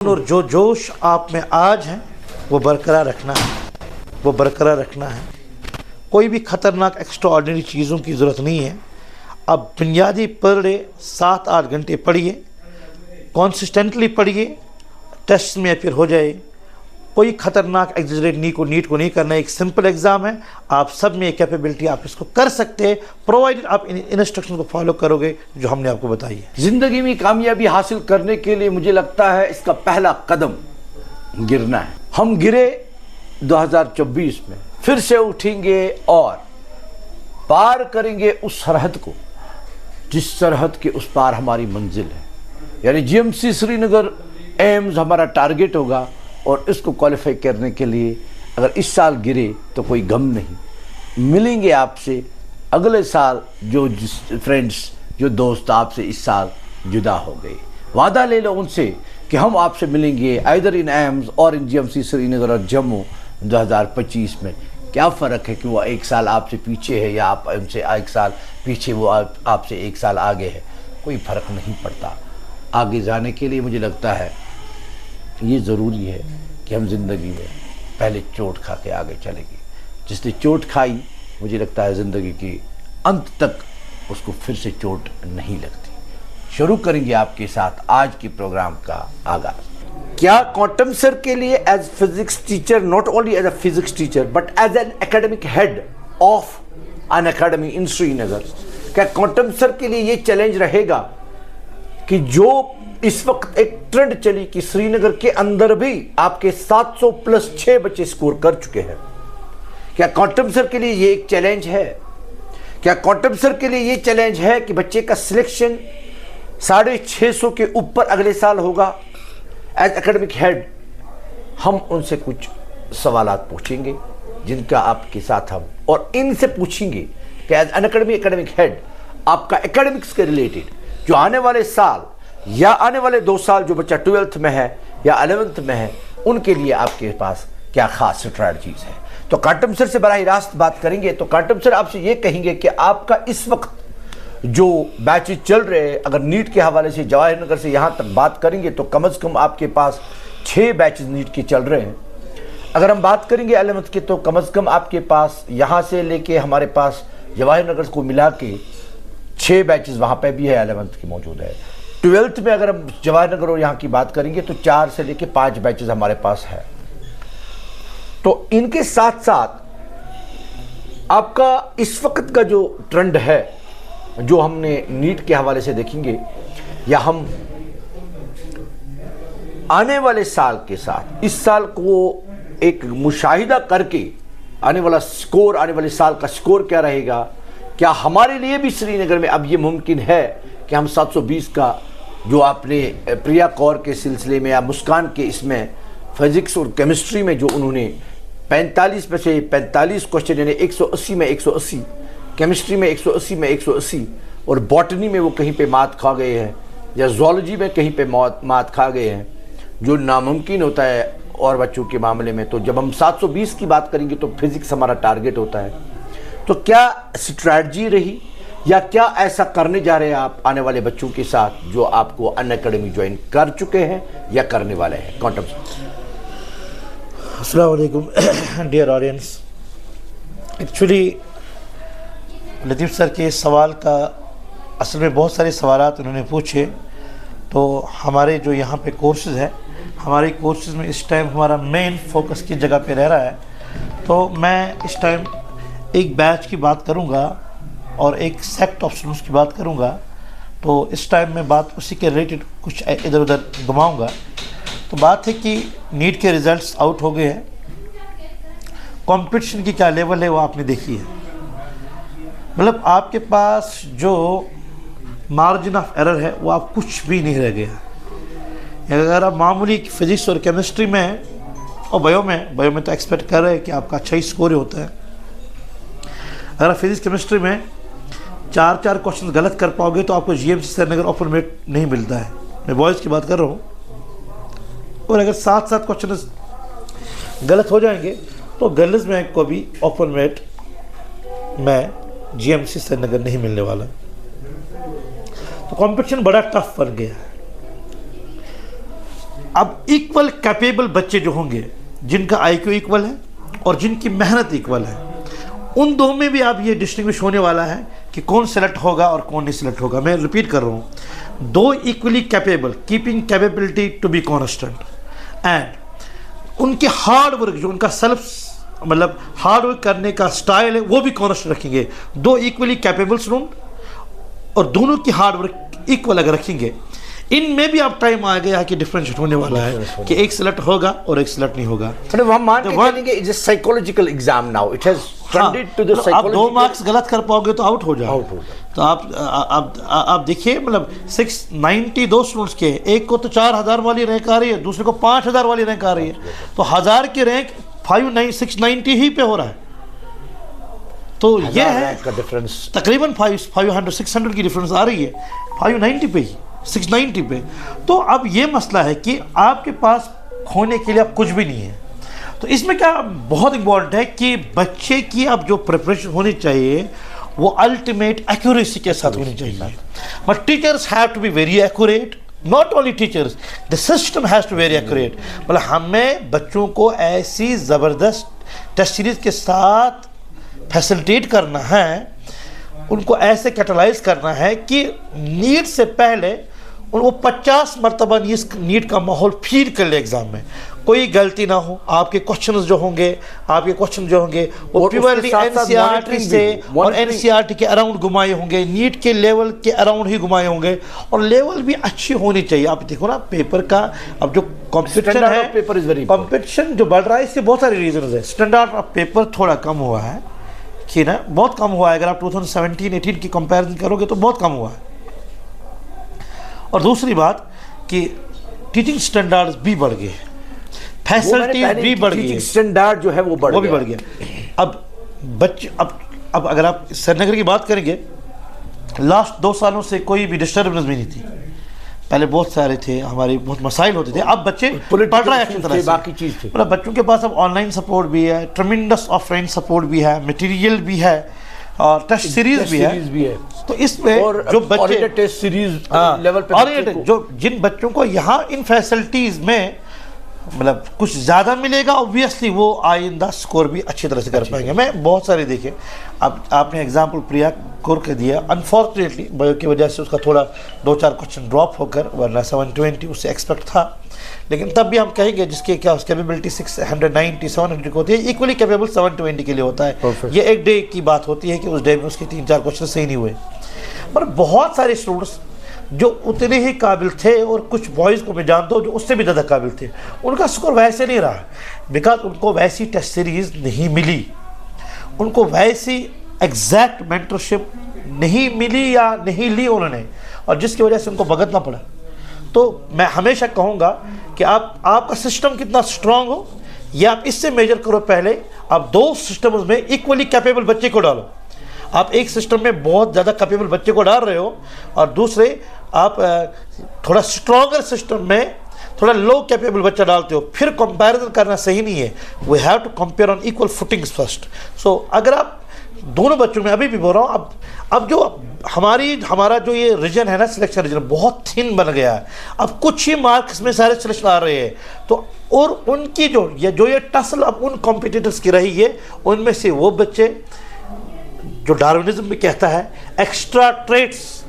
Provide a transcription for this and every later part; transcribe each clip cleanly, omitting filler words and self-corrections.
और जो जोश आप में आज है वो बरकरार रखना है, वो बरकरार रखना है। कोई भी ख़तरनाक एक्स्ट्रा ऑर्डिनरी चीज़ों की ज़रूरत नहीं है। अब बुनियादी पर डे 7-8 घंटे पढ़िए, कॉन्सिस्टेंटली पढ़िए, टेस्ट में फिर हो जाए। कोई ख़तरनाक एग्जैजरेट नीट को नहीं करना है। एक सिंपल एग्ज़ाम है, आप सब में कैपेबिलिटी, आप इसको कर सकते हैं प्रोवाइडेड आप इन इंस्ट्रक्शन को फॉलो करोगे जो हमने आपको बताई है। जिंदगी में कामयाबी हासिल करने के लिए मुझे लगता है इसका पहला कदम गिरना है। हम गिरे 2024 में, फिर से उठेंगे और पार करेंगे उस सरहद को जिस सरहद के उस पार हमारी मंजिल है, यानी जीएमसी श्रीनगर एम्स हमारा टारगेट होगा। और इसको क्वालिफाई करने के लिए अगर इस साल गिरे तो कोई गम नहीं, मिलेंगे आपसे अगले साल। जो फ्रेंड्स, जो दोस्त आपसे इस साल जुदा हो गए, वादा ले लो उनसे कि हम आपसे मिलेंगे आइदर इन एम्स और इन जीएमसी श्रीनगर और जम्मू 2025 में। क्या फ़र्क है कि वो एक साल आपसे पीछे है या आप उनसे एक साल पीछे, वो आपसे एक साल आगे है, कोई फ़र्क नहीं पड़ता। आगे जाने के लिए मुझे लगता है ये ज़रूरी है कि हम ज़िंदगी में पहले चोट खा के आगे चलेंगे। जिसने चोट खाई, मुझे लगता है ज़िंदगी के अंत तक उसको फिर से चोट नहीं लगती। शुरू करेंगे आपके साथ आज के प्रोग्राम का आगाज़। क्या क्वांटम सर के लिए as physics teacher, not only as a physics teacher but as an academic head of an academy in Srinagar, क्या क्वांटम सर के लिए ये चैलेंज रहेगा कि जो इस वक्त एक ट्रेंड चली कि श्रीनगर के अंदर भी आपके 700+6 बच्चे स्कोर कर चुके हैं, क्या क्वांटम सर के लिए ये एक चैलेंज है? क्या क्वांटम सर के लिए ये चैलेंज है कि बच्चे का सिलेक्शन 650 के ऊपर अगले साल होगा? एज एकेडमिक हेड हम उनसे कुछ सवालात पूछेंगे जिनका आपके साथ हम और इनसे पूछेंगे कि एज एन एकेडमिक हेड आपका एकेडमिक्स के रिलेटेड जो आने वाले साल या आने वाले 2 साल जो बच्चा 12th में है या 11th में है, उनके लिए आपके पास क्या खास स्ट्रैटेजीज है। तो काटम सर से बराह रास्त बात करेंगे। तो काटम सर आपसे ये कहेंगे कि आपका इस वक्त जो बैचेज चल रहे हैं, अगर नीट के हवाले से जवाहर नगर से यहाँ तक बात करेंगे तो कम से कम आपके पास 6 बैचेज नीट के चल रहे हैं। अगर हम बात करेंगे 11th के तो कम से कम आपके पास यहाँ से लेके हमारे पास जवाहर नगर को मिला के 6 बैचेज वहाँ पर भी है, 11th की मौजूद है। 12th में अगर हम जवाहर नगर और यहाँ की बात करेंगे तो 4 से लेके 5 बैचेस हमारे पास है। तो इनके साथ साथ आपका इस वक्त का जो ट्रेंड है, जो हमने नीट के हवाले से देखेंगे या हम आने वाले साल के साथ इस साल को एक मुशाहिदा करके आने वाला स्कोर, आने वाले साल का स्कोर क्या रहेगा, क्या हमारे लिए भी श्रीनगर में अब ये मुमकिन है कि हम 720 का जो आपने प्रिया कौर के सिलसिले में या मुस्कान के इसमें फिजिक्स और केमिस्ट्री में जो उन्होंने 45 में से 45 क्वेश्चन यानी 180 में 180, केमिस्ट्री में 180 में 180 और बॉटनी में वो कहीं पे मात खा गए हैं या जूलॉजी में कहीं पे मात खा गए हैं, जो नामुमकिन होता है और बच्चों के मामले में। तो जब हम 720 की बात करेंगे तो फिजिक्स हमारा टारगेट होता है। तो क्या स्ट्रैटेजी रही या क्या ऐसा करने जा रहे हैं आप आने वाले बच्चों के साथ जो आपको अन अकेडमी ज्वाइन कर चुके हैं या करने वाले हैं? क्वांटम अस्सलाम वालेकुम डियर ऑडियंस। एक्चुअली लतीफ़ सर के सवाल का असल में बहुत सारे सवालात उन्होंने पूछे। तो हमारे जो यहाँ पे कोर्सेज़ है, हमारे कोर्सेज़ में इस टाइम हमारा मेन फोकस की जगह पे रह रहा है। तो मैं इस टाइम एक बैच की बात करूँगा और एक सेक्ट ऑफ स्टूडेंट्स की बात करूंगा। तो इस टाइम मैं बात उसी के रिलेटेड कुछ इधर उधर घुमाऊंगा। तो बात है कि नीट के रिज़ल्ट्स आउट हो गए हैं, कंपटीशन की क्या लेवल है वो आपने देखी है। मतलब आपके पास जो मार्जिन ऑफ एरर है वो आप कुछ भी नहीं रह गया। अगर आप मामूली फिजिक्स और केमिस्ट्री में और बायो में तो एक्सपेक्ट कर रहे हैं कि आपका अच्छा ही स्कोर होता है। अगर आप फिजिक्स केमिस्ट्री में 4 क्वेश्चन गलत कर पाओगे तो आपको जीएमसी श्रीनगर ओपन मेट नहीं मिलता है। मैं बॉयज़ की बात कर रहा हूँ। और अगर 7 क्वेश्चन गलत हो जाएंगे तो गर्ल्स में को भी ओपन मेट में जीएमसी श्रीनगर नहीं मिलने वाला। तो कंपटीशन बड़ा टफ बन गया है। अब इक्वल कैपेबल बच्चे जो होंगे, जिनका आईक्यू इक्वल है और जिनकी मेहनत इक्वल है, उन दो में भी आप ये डिस्टिंग्विश होने वाला है कि कौन सेलेक्ट होगा और कौन नहीं सेलेक्ट होगा। मैं रिपीट कर रहा हूँ, two equally capable, keeping capability to be constant, and उनके हार्ड वर्क, जो उनका सेल्फ मतलब हार्ड वर्क करने का स्टाइल है, वो भी कॉन्स्टेंट रखेंगे। दो इक्वली कैपेबल स्टूडेंट और दोनों की हार्ड वर्क इक्वल अगर रखेंगे, इनमें भी अब टाइम आ गया कि डिफरेंशिएट होने वाला है कि एक सेलेक्ट होगा और एक सेलेक्ट नहीं होगा। मतलब हम मान के चलेंगे it's a psychological exam now, it has trended to the psychology. आप 2 मार्क्स गलत कर पाओगे तो आउट हो जाओ। तो आप देखिए, मतलब 690 दो स्टूडेंट्स के, एक को तो 4000 वाली रैंक आ रही है, दूसरे को 5000 वाली रैंक आ रही है, तो 1000 की रैंक 690 ही पे हो रहा है। तो ये है का डिफरेंस, तकरीबन 500-600 की डिफरेंस आ रही है 590 पे ही, 690 पे। तो अब ये मसला है कि आपके पास खोने के लिए अब कुछ भी नहीं है। तो इसमें क्या बहुत इंपॉर्टेंट है कि बच्चे की अब जो प्रिपरेशन होनी चाहिए वो अल्टीमेट एक्यूरेसी के साथ होनी चाहिए। But teachers have to be very accurate, not only teachers, the system has to very accurate. मतलब हमें बच्चों को ऐसी ज़बरदस्त टेस्ट सीरीज के साथ फैसिलिटेट करना है, उनको ऐसे कैटलाइज करना है कि नीट से पहले उनको 50 मरतबा नीट का माहौल फील कर ले एग्जाम में, कोई गलती ना हो। आपके क्वेश्चन जो होंगे वो प्योरली एनसीईआरटी से और एनसीईआरटी के अराउंड घुमाए होंगे, नीट के लेवल के अराउंड ही घुमाए होंगे, और लेवल भी अच्छी होनी चाहिए। आप देखो ना पेपर का अब जो कॉम्पिटिशन है, कॉम्पिटिशन जो बढ़ रहा है, इसके बहुत सारे रीजन है। स्टैंडर्ड ऑफ पेपर थोड़ा कम हुआ है कि ना, बहुत कम हुआ है। अगर आप 2017-18 की कंपैरिजन करोगे तो बहुत कम हुआ है। और दूसरी बात कि टीचिंग स्टैंडर्ड्स भी बढ़ गए, फैसिलिटीज भी बढ़ गई, स्टैंडर्ड जो है वो भी बढ़ गया। अब बच्चे अब अगर आप श्रीनगर की बात करेंगे, लास्ट 2 सालों से कोई भी डिस्टर्बेंस भी नहीं थी। पहले बहुत सारे थे, हमारे बहुत मसाइल होते थे, अब बच्चे पढ़ रहे हैं अच्छी तरह से, बाकी चीज़ थी। मतलब बच्चों के पास अब ऑनलाइन सपोर्ट भी है, ट्रेमेंडस ऑफलाइन सपोर्ट भी है, मटेरियल भी है और टेस्ट सीरीज भी है। तो इसमें जो बच्चे टेस्ट सीरीज लेवल पे और जो जिन बच्चों को यहाँ इन फैसिलिटीज में मतलब कुछ ज़्यादा मिलेगा, ऑब्वियसली वो आइंदा स्कोर भी अच्छी तरह से कर पाएंगे। मैं बहुत सारे देखे, अब आपने एग्जाम्पल प्रिया कौर के दिया, अनफॉर्चुनेटली बायो की वजह से उसका थोड़ा 2-4 क्वेश्चन ड्रॉप होकर, वरना 720 उससे एक्सपेक्ट था, लेकिन तब भी हम कहेंगे जिसके क्या कैपेबिलिटी 690 700 होती है, इक्वली कैपेबल 720 के लिए होता है। ये एक डे की बात होती है कि उस डे में उसके 3-4 क्वेश्चन सही नहीं हुए। पर बहुत सारे स्टूडेंट्स जो उतने ही काबिल थे, और कुछ बॉयज़ को मैं जानता हूँ जो उससे भी ज़्यादा काबिल थे, उनका स्कोर वैसे नहीं रहा, बिकॉज उनको वैसी टेस्ट सीरीज़ नहीं मिली, उनको वैसी एग्जैक्ट मेंटरशिप नहीं मिली या नहीं ली उन्होंने, और जिसकी वजह से उनको भुगतना पड़ा। तो मैं हमेशा कहूँगा कि आपका सिस्टम कितना स्ट्रांग हो, या आप इससे मेजर करो। पहले आप 2 सिस्टम्स में इक्वली कैपेबल बच्चे को डालो। आप एक सिस्टम में बहुत ज़्यादा कैपेबल बच्चे को डाल रहे हो, और दूसरे आप थोड़ा स्ट्रॉन्गर सिस्टम में थोड़ा लो कैपेबल बच्चा डालते हो, फिर कंपैरिजन करना सही नहीं है। We have to compare on equal footings first. So अगर आप दोनों बच्चों में, अभी भी बोल रहा हूँ, अब जो हमारा जो ये रीजन है ना, सिलेक्शन रीजन बहुत थिन बन गया है। अब कुछ ही मार्क्स में सारे सिलेक्शन आ रहे हैं, तो और उनकी जो ये टसल अब उन कॉम्पिटिटर्स की रही है, उनमें से वो बच्चे जो डार्विनिज्म में कहता है एक्स्ट्रा ट्रेट्स,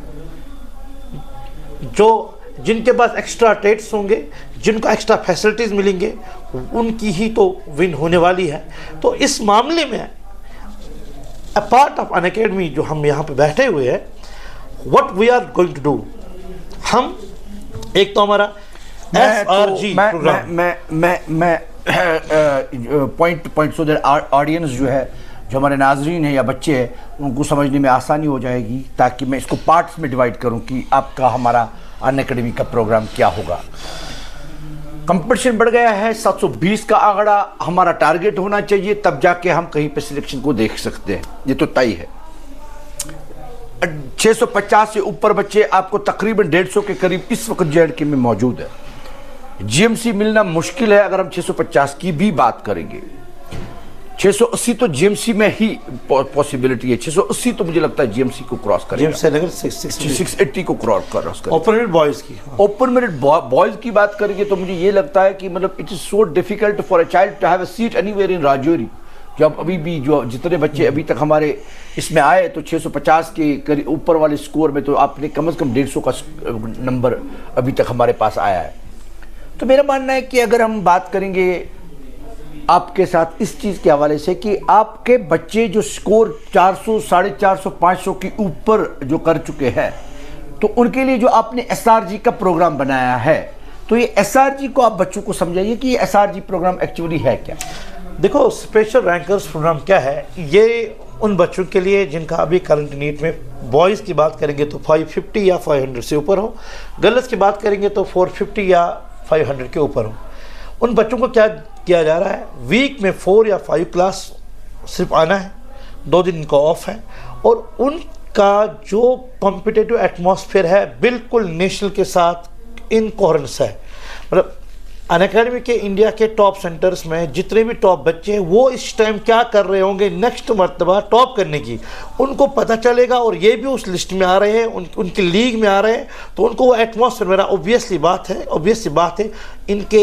जो जिनके पास एक्स्ट्रा ट्रेट्स होंगे, जिनको एक्स्ट्रा फैसिलिटीज़ मिलेंगे, उनकी ही तो विन होने वाली है। तो इस मामले में अ पार्ट ऑफ अनअकैडमी जो हम यहाँ पे बैठे हुए हैं, what we are going to do, हम एक तो हमारा SRG प्रोग्राम, मैं पॉइंट सो दैट ऑडियंस जो है, जो हमारे नाजरीन है या बच्चे हैं, उनको समझने में आसानी हो जाएगी, ताकि मैं इसको पार्ट्स में डिवाइड करूं कि आपका हमारा अनअकैडमी का प्रोग्राम क्या होगा। कंपटीशन बढ़ गया है, 720 का आंकड़ा हमारा टारगेट होना चाहिए, तब जाके हम कहीं पे सिलेक्शन को देख सकते हैं, ये तो तय है। 650 से ऊपर बच्चे आपको तकरीबन 150 के करीब इस वक्त JNK में मौजूद है। GMC मिलना मुश्किल है अगर हम 650 की भी बात करेंगे। 680 तो जीएमसी में ही पॉसिबिलिटी है, 680 तो मुझे लगता है जीएमसी को क्रॉस करेगा, 680 को क्रॉस करेगा। ओपन मेरिट बॉयज की, ओपन मेरिट बॉयज की बात करेंगे तो मुझे ये लगता है कि मतलब it is so difficult for a child to have a seat anywhere in Rajouri. जब अभी भी जो जितने बच्चे अभी तक हमारे इसमें आए तो 650 के ऊपर वाले स्कोर में तो आपने कम से कम 150 का नंबर अभी तक हमारे पास आया है। तो मेरा मानना है कि अगर हम बात करेंगे आपके साथ इस चीज़ के हवाले से कि आपके बच्चे जो स्कोर 400, 450, 500 के ऊपर जो कर चुके हैं, तो उनके लिए जो आपने एसआरजी का प्रोग्राम बनाया है, तो ये एसआरजी को आप बच्चों को समझाइए कि ये एसआरजी प्रोग्राम एक्चुअली है क्या। देखो, स्पेशल रैंकर्स प्रोग्राम क्या है, ये उन बच्चों के लिए जिनका अभी करंट नीट में बॉयज़ की बात करेंगे तो 550 या 500 से ऊपर हो, गर्ल्स की बात करेंगे तो 450 या 500 के ऊपर हो। उन बच्चों को क्या किया जा रहा है, वीक में 4 या 5 क्लास सिर्फ आना है, 2 दिन इनका ऑफ है, और उनका जो कॉम्पिटिटिव एटमॉस्फेयर है बिल्कुल नेशनल के साथ इन कोहेरेंस है। मतलब अनअकैडमी के इंडिया के टॉप सेंटर्स में जितने भी टॉप बच्चे हैं वो इस टाइम क्या कर रहे होंगे नेक्स्ट मर्तबा टॉप करने की, उनको पता चलेगा, और ये भी उस लिस्ट में आ रहे हैं, उनकी लीग में आ रहे हैं, तो उनको वो एटमॉस्फेयर मेरा ऑब्वियसली बात है इनके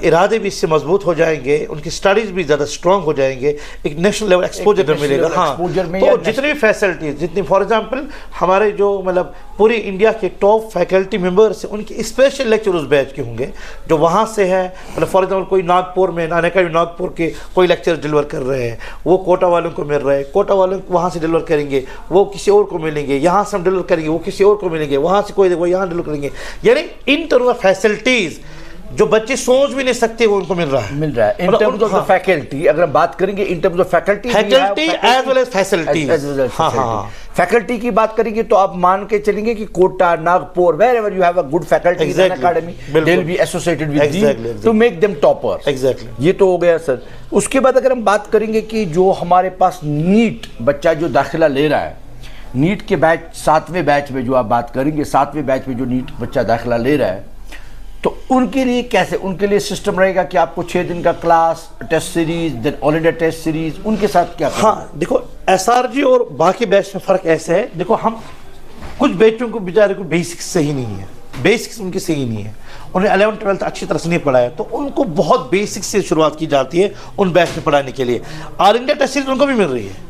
इरादे भी इससे मजबूत हो जाएंगे, उनकी स्टडीज़ भी ज़्यादा स्ट्रॉन्ग हो जाएंगे, एक नेशनल लेवल एक्सपोजर मिलेगा। हाँ, तो जितनी भी फैसिलिटीज़, जितनी फॉर एग्जांपल हमारे जो मतलब पूरी इंडिया के टॉप फैकल्टी मेंबर्स उनके स्पेशल लेक्चर उस बैच के होंगे जो वहाँ से है। मतलब फॉर एग्जांपल कोई नागपुर में अनअकैडमी नागपुर के कोई लेक्चर डिलीवर कर रहे हैं, वो कोटा वालों को मिल रहे हैं, कोटा वालों को वहाँ से डिलीवर करेंगे, वो किसी और को मिलेंगे, यहाँ से हम डिलीवर करेंगे, वो किसी और को मिलेंगे, वहाँ से कोई वो यहाँ डिलीवर करेंगे। यानी इन टर्म्स ऑफ फैसिलिटीज़ जो बच्चे सोच भी नहीं सकते वो उनको मिल रहा है। इन टर्म्स ऑफ फैकल्टी, अगर हम बात करेंगे in terms of faculty as well as facilities, faculty की बात करेंगे तो आप मान के चलेंगे कि Kota, Nagpur, wherever you have a good faculty in an academy, they'll be associated with you to make them toppers. Exactly. ये तो हो गया सर। उसके बाद अगर हम बात करेंगे कि जो हमारे पास नीट बच्चा जो दाखिला ले रहा है, नीट के बैच 7वें बैच में जो आप बात करेंगे, 7वें बैच में जो नीट बच्चा दाखिला ले रहा है, तो उनके लिए कैसे, उनके लिए सिस्टम रहेगा कि आपको 6 दिन का class, test series, then all India test series, उनके साथ क्या करें? हाँ, देखो एसआरजी और बाकी बैच में फ़र्क ऐसे है। देखो, हम कुछ बैचों को बेचारे को बेसिक्स सही नहीं है, बेसिक्स उनकी सही नहीं है, उन्हें 11th 12th अच्छी तरह से नहीं पढ़ाया, तो उनको बहुत बेसिक्स से शुरुआत की जाती है उन बैच में पढ़ाने के लिए। ऑल इंडिया टेस्ट सीरीज उनको भी मिल रही है,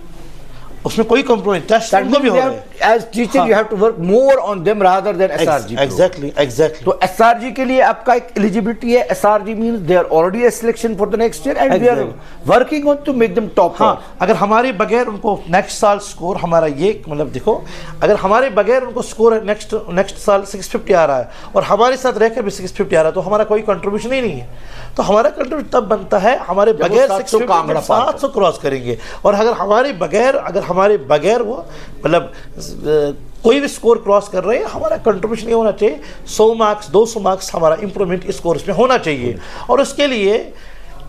उसमें कोई कंप्रोमाइज टेस्ट उनको भी हो रहा है। As teacher you have to work more on them rather than SRG. Exactly. तो एसआरजी के लिए आपका एक एलिजिबिलिटी है, SRG means they are already a selection for the next year and we are working on to make them top. हाँ, अगर हमारे बगैर उनको नेक्स्ट साल स्कोर हमारा ये मतलब देखो, अगर हमारे बगैर उनको स्कोर नेक्स्ट साल 650 आ रहा है और हमारे साथ रहकर भी 650 आ रहा है, तो हमारा कोई कंट्रीब्यूशन ही नहीं है। तो हमारा कंट्रीब्यूशन तब बनता है हमारे बगैर 700 क्रॉस करेंगे, और अगर हमारे बगैर वो मतलब कोई भी स्कोर क्रॉस कर रहे हैं, हमारा कंट्रीब्यूशन ये होना चाहिए 100 मार्क्स 200 मार्क्स हमारा इंप्रूवमेंट इस कोर्स में होना चाहिए। और उसके लिए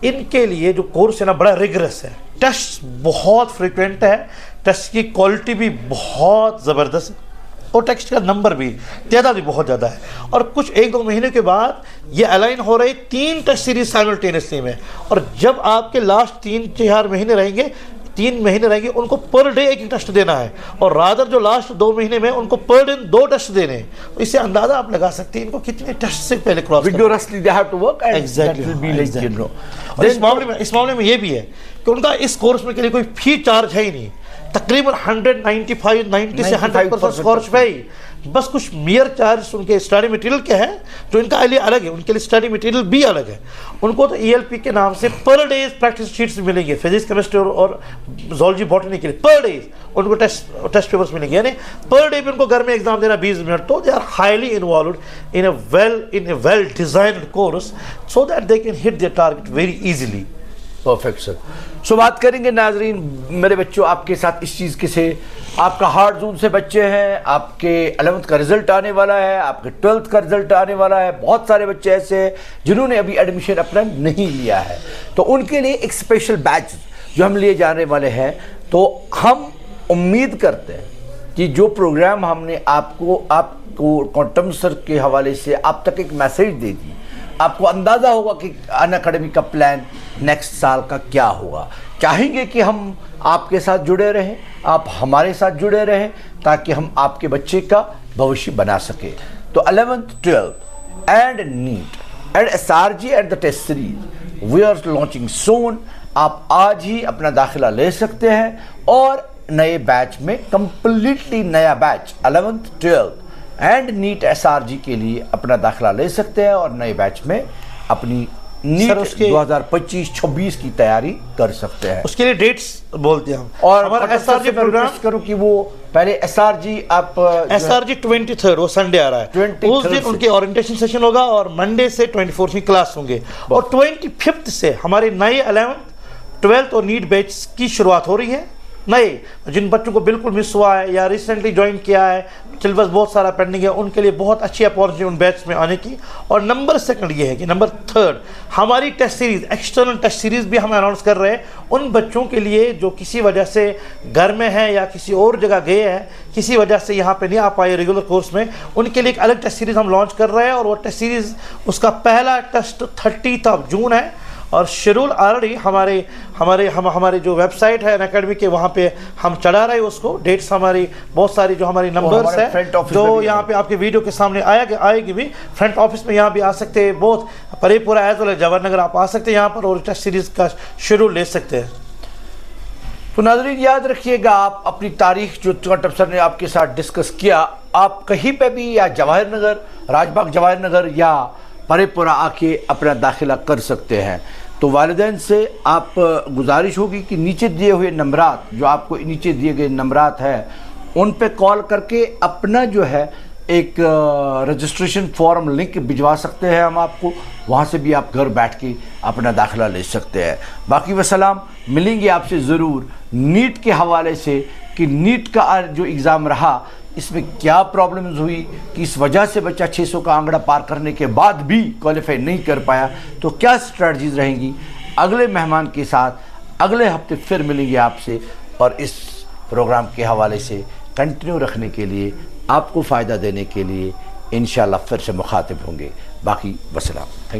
इनके लिए जो कोर्स है ना बड़ा रिगरस है, टेस्ट बहुत फ्रिक्वेंट है, टेस्ट की क्वालिटी भी बहुत ज़बरदस्त है, और टेक्स्ट का नंबर भी तादाद भी बहुत ज़्यादा है। और कुछ 1-2 महीने के बाद ये अलाइन हो रही 3 टेस्ट सीरीज साइमल्टेनियसली में, और जब आपके लास्ट 3-4 महीने रहेंगे, 3 महीने रहेंगे, उनको पर डे एक टेस्ट देना है, और रादर जो लास्ट 2 महीने में उनको पर डे 2 टेस्ट देने हैं। तो इससे अंदाजा आप लगा सकते हैं इनको कितने टेस्ट से पहले cross vigorously they have to work and exactly that will be like you know. और इस मामले में ये भी है कि उनका इस कोर्स में के लिए कोई फी चार्ज है ही नहीं, तकरीबन 90 से 100% स्कॉर्च पे ही, बस कुछ मियर चार्ज उनके स्टडी मटेरियल के हैं जो इनका लिए अलग है, उनके लिए स्टडी मटेरियल भी अलग है। उनको तो ELP के नाम से पर डे प्रैक्टिस शीट्स मिलेंगे, फिजिक्स केमिस्ट्री और जोलॉजी बॉटनी के लिए पर डे उनको टेस्ट पेपर्स मिलेंगे, यानी पर डे भी उनको घर में एग्जाम देना 20 मिनट। तो they are highly involve in a well designed course so that they can hit their target very easily. Perfect sir. So बात करेंगे नाजरीन, मेरे बच्चों आपके साथ इस चीज़ के से, आपका हार्ड जोन से बच्चे हैं, आपके 11th का रिजल्ट आने वाला है, आपके 12th का रिजल्ट आने वाला है, बहुत सारे बच्चे ऐसे हैं जिन्होंने अभी एडमिशन अपना नहीं लिया है, तो उनके लिए एक स्पेशल बैच जो हम लिए जाने वाले हैं। तो हम उम्मीद करते हैं कि जो प्रोग्राम हमने आपको क्वांटम सर के हवाले से आप तक एक मैसेज दे दी, आपको अंदाज़ा होगा कि अन अकेडमी का प्लान नेक्स्ट साल का क्या होगा। चाहेंगे कि हम आपके साथ जुड़े रहें, आप हमारे साथ जुड़े रहें, ताकि हम आपके बच्चे का भविष्य बना सके। तो 11th 12th and NEET and SRG and the test series we are launching soon. आप आज ही अपना दाखिला ले सकते हैं और नए बैच में, कंप्लीटली नया batch 11th 12th and NEET SRG के लिए अपना दाखिला ले सकते हैं और नए बैच में अपनी नीट 2025-26 की तैयारी कर सकते हैं। उसके लिए डेट्स बोलते हैं हम। और हमारा SRG प्रोग्राम करूं कि वो पहले SRG आप SRG 23rd वो संडे आ रहा है, 23rd उस दिन उनके ओरिएंटेशन सेशन होगा और मंडे से 24th में क्लास होंगे और 25th से हमारे नए 11th 12th और नीट बैच की शुरुआत हो रही है। नए जिन बच्चों को बिल्कुल मिस हुआ है या रिसेंटली ज्वाइन किया है, सिलेबस बहुत सारा पेंडिंग है, उनके लिए बहुत अच्छी अपॉर्चुनिटी उन बैच में आने की। और नंबर सेकंड ये है कि नंबर थर्ड हमारी test series, external test series भी हम अनाउंस कर रहे हैं उन बच्चों के लिए जो किसी वजह से घर में है या किसी और जगह गए हैं, किसी वजह से यहाँ पे नहीं आ पाए रेगुलर कोर्स में, उनके लिए एक अलग टेस्ट सीरीज हम लॉन्च कर रहे हैं। और वो टेस्ट सीरीज, उसका पहला टेस्ट 30 जून है और शेड्यूल ऑलरेडी हमारे जो वेबसाइट है अनअकैडमी के, वहाँ पे हम चढ़ा रहे हैं उसको। डेट्स हमारी बहुत सारी जो हमारी नंबर्स है जो यहाँ पे आपके वीडियो के सामने आएगी भी। फ्रंट ऑफिस में यहाँ भी आ सकते हैं, बहुत परेपुरा as well as Jawahar Nagar आप आ सकते हैं यहाँ पर और टेस्ट सीरीज का शेड्यूल ले सकते हैं। तो नाज़रीन याद रखिएगा, आप अपनी तारीख जो चौट अफसर ने आपके साथ डिस्कस किया, आप कहीं पे भी या जवाहर नगर, राजबाग जवाहर नगर या परेपुरा आके अपना दाखिला कर सकते हैं। तो वालिदैन से आप गुजारिश होगी कि नीचे दिए हुए नंबरात, जो आपको नीचे दिए गए नंबरात हैं, उन पे कॉल करके अपना जो है एक रजिस्ट्रेशन फॉर्म लिंक भिजवा सकते हैं हम आपको, वहाँ से भी आप घर बैठ के अपना दाखिला ले सकते हैं। बाकी वसलाम, मिलेंगे आपसे ज़रूर नीट के हवाले से कि नीट का जो एग्ज़ाम रहा इसमें क्या प्रॉब्लम्स हुई कि इस वजह से बच्चा 600 का आंकड़ा पार करने के बाद भी क्वालिफाई नहीं कर पाया, तो क्या स्ट्रेटजीज रहेंगी। अगले मेहमान के साथ अगले हफ्ते फिर मिलेंगे आपसे और इस प्रोग्राम के हवाले से कंटिन्यू रखने के लिए, आपको फ़ायदा देने के लिए इंशाअल्लाह फिर से मुखातिब होंगे। बाकी वसलाम।